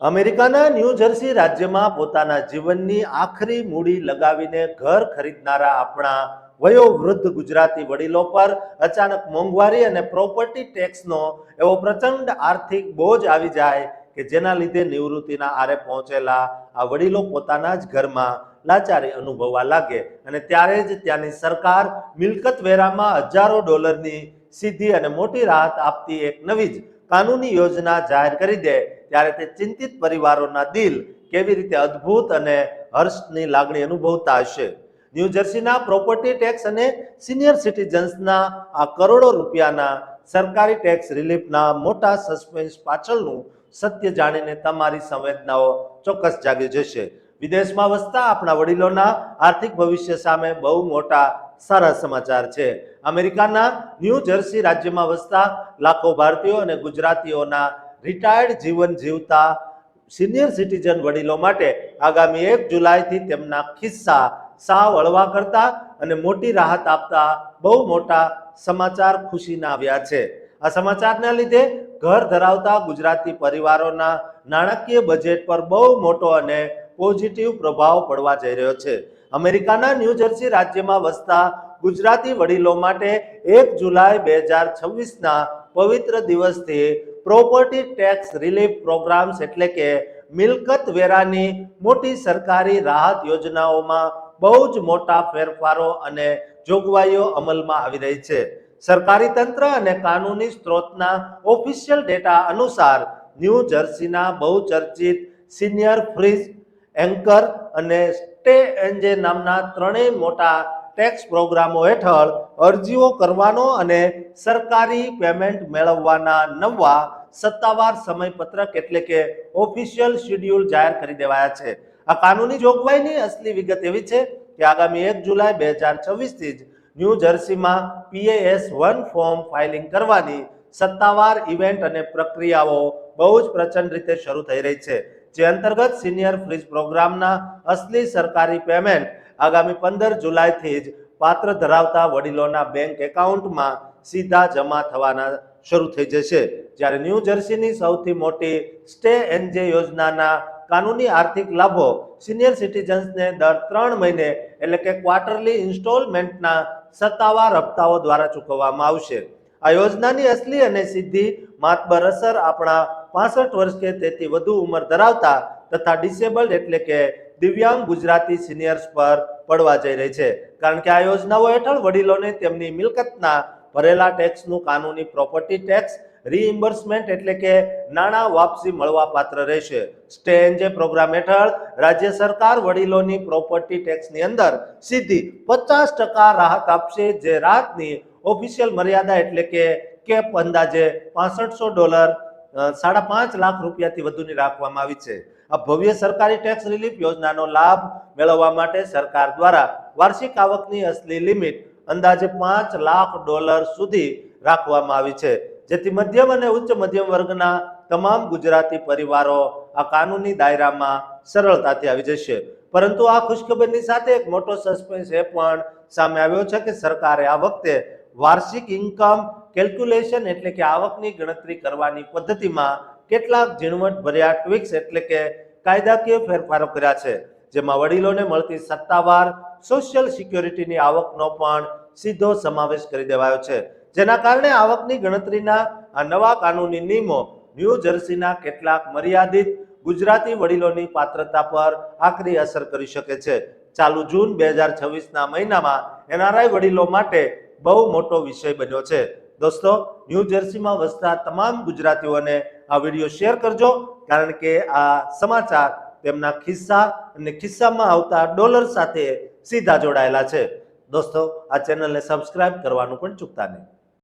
અમેરિકાના new jersey રાજ્યમાં પોતાના જીવનની આખરી મૂડી લગાવીને ઘર ખરીદનારા આપણા વયોવૃદ્ધ ગુજરાતી વડીલો પર અચાનક મોંઘવારી અને પ્રોપર્ટી ટેક્સનો એવો પ્રચંડ આર્થિક બોજ આવી જાય કે જેના લીધે નિવૃત્તિના આરે પહોંચેલા આ વડીલો પોતાના જ ઘરમાં લાચારી અનુભવવા લાગે અને ત્યારે જ ત્યાંની સરકાર મિલકત વેરામાં હજારો ડોલરની સીધી અને મોટી રાહત આપતી એક નવી જ કાનૂની યોજના જાહેર કરી દે ત્યારે તે ચિંતિત પરિવારોના દિલ કેવી રીતે અદ્ભુત અને હર્ષની લાગણી અનુભવતા હશે। ન્યૂ જર્સીના પ્રોપર્ટી ટેક્સ અને સિનિયર સિટીઝન્સના આ કરોડો રૂપિયાના સરકારી ટેક્સ રિલીફના મોટા સસ્પેન્સ પાછળનું સત્ય જાણીને તમારી સંવેદનાઓ ચોક્કસ જાગી જશે। વિદેશમાં વસતા આપણા વડીલોના આર્થિક ભવિષ્ય સામે બહુ મોટા સારા સમાચાર છે। અમેરિકાના ન્યૂ જર્સી રાજ્યમાં વસતા લાખો ભારતીયો અને ગુજરાતીઓના રિટાયર્ડ જીવન જીવતા સિનિયર સિટીઝન વડીલો માટે આગામી 1 જુલાઈથી તેમના ખિસ્સા સાવ હળવા કરતા અને મોટી રાહત આપતા બહુ મોટા સમાચાર ખુશીના આવ્યા છે। આ સમાચારના લીધે ઘર ધરાવતા ગુજરાતી પરિવારોના નાણાકીય બજેટ પર બહુ મોટો અને પોઝિટિવ પ્રભાવ પડવા જઈ રહ્યો છે। અમેરિકાના ન્યૂ જર્સી રાજ્યમાં વસતા ગુજરાતી વડીલો માટે 1 જુલાઈ 2026ના પવિત્ર દિવસથી પ્રોપર્ટી ટેક્સ રિલીફ પ્રોગ્રામ્સ એટલે કે મિલકત વેરાની મોટી સરકારી રાહત યોજનાઓમાં બહુ જ મોટા ફેરફારો અને જોગવાઈઓ અમલમાં આવી રહી છે। સરકારી તંત્ર અને કાનૂની સ્ત્રોતના ઓફિશિયલ ડેટા અનુસાર ન્યૂ જર્સીના બહુચર્ચિત સિનિયર ફ્રીઝ એન્કર અને સ્ટે એન્જે નામના ત્રણેય મોટા ટેક્સ પ્રોગ્રામો હેઠળ અરજીઓ કરવાનો અને સરકારી પેમેન્ટ મેળવવાના નવા સત્તાવાર સમયપત્રક એટલે કે ઓફિશિયલ શેડ્યુલ જાહેર કરી દેવાયા છે। આ કાનૂની જોગવાઈની અસલી વિગત એવી છે કે આગામી 1 જુલાઈ 2026થી જ ન્યૂ જર્સીમાં PAS-1 ફોર્મ ફાઇલિંગ કરવાની સત્તાવાર ઇવેન્ટ અને પ્રક્રિયાઓ બહુ જ પ્રચંડ રીતે શરૂ થઈ રહી છે, જે અંતર્ગત સિનિયર ફ્રીઝ પ્રોગ્રામના અસલી સરકારી પેમેન્ટ આગામી 15 જુલાઈથી જ પાત્ર ધરાવતા વડીલોના બેંક એકાઉન્ટમાં સીધા જમા થવાના શરૂ થઈ જશે। જ્યારે ન્યૂ જર્સીની સૌથી મોટી સ્ટે એન્જે યોજનાના કાનૂની આર્થિક લાભો સિનિયર સિટીઝન્સને દર 3 મહિને એટલે કે ક્વાર્ટરલી ઇન્સ્ટોલમેન્ટના સત્તાવાર હપ્તાઓ દ્વારા ચૂકવવામાં આવશે। આ યોજનાની અસલી અને સીધી માતબર અસર આપણા 65 વર્ષ કે તેથી વધુ ઉંમર ધરાવતા તથા ડિસેબલ્ડ એટલે કે દિવ્યાંગ ગુજરાતી સિનિયર્સ પર પડવા જઈ રહી છે, કારણ કે આ યોજનાઓ હેઠળ વડીલોને તેમની મિલકતના ભરેલા ટેક્સનું કાનૂની પ્રોપર્ટી ટેક્સ રીઇમ્બર્સમેન્ટ એટલે કે નાણાં વાપસી મળવા પાત્ર રહેશે। સ્ટે એન્જે પ્રોગ્રામ હેઠળ રાજ્ય સરકાર વડીલોની પ્રોપર્ટી ટેક્સની અંદર સીધી 50% રાહત આપશે, જે રાહતની ઓફિશિયલ મર્યાદા એટલે કે કેપ અંદાજે $6500 5.5 લાખ રૂપિયાથી વધુની રાખવામાં આવી છે। આ ભવ્ય સરકારી ટેક્સ રિલીફ યોજનાનો લાભ મેળવવા માટે સરકાર દ્વારા વાર્ષિક આવકની અસલી લિમિટ અંદાજે $5 લાખ સુધી રાખવામાં આવી છે, જેથી મધ્યમ અને ઉચ્ચ મધ્યમ વર્ગના તમામ ગુજરાતી પરિવારો આ કાનૂની દાયરામાં સરળતાથી આવી જશે। પરંતુ આ ખુશખબરની સાથે એક મોટો સસ્પેન્સ એ પણ સામે આવ્યો છે કે સરકારે આ વખતે વાર્ષિક ઇન્કમ કેલ્ક્યુલેશન એટલે કે આવકની ગણતરી કરવાની પદ્ધતિમાં કેટલાક ઝીણવટભર્યા ટ્વિક્સ એટલે કે કાયદાકીય ફેરફારો કર્યા છે, જેમાં વડીલોને મળતી સત્તાવાર સોશિયલ સિક્યોરિટીની આવકનો પણ સીધો સમાવેશ કરી દેવાયો છે, જેના કારણે આવકની ગણતરીના આ નવા કાનૂની નિયમો ન્યૂ જર્સીના કેટલાક મર્યાદિત ગુજરાતી વડીલોની પાત્રતા પર આકરી અસર કરી શકે છે। ચાલુ જૂન 2026ના મહિનામાં NRI વડીલો માટે બહુ મોટો વિષય બન્યો છે। દોસ્તો, ન્યૂ જર્સીમાં વસતા તમામ ગુજરાતીઓને આ વિડીયો શેર કરજો, કારણ કે આ સમાચાર તેમના ખિસ્સા અને ખિસ્સામાં આવતા ડોલર સાથે સીધા જોડાયેલા છે। દોસ્તો, આ ચેનલને સબસ્ક્રાઇબ કરવાનું પણ ચૂકતા નહીં।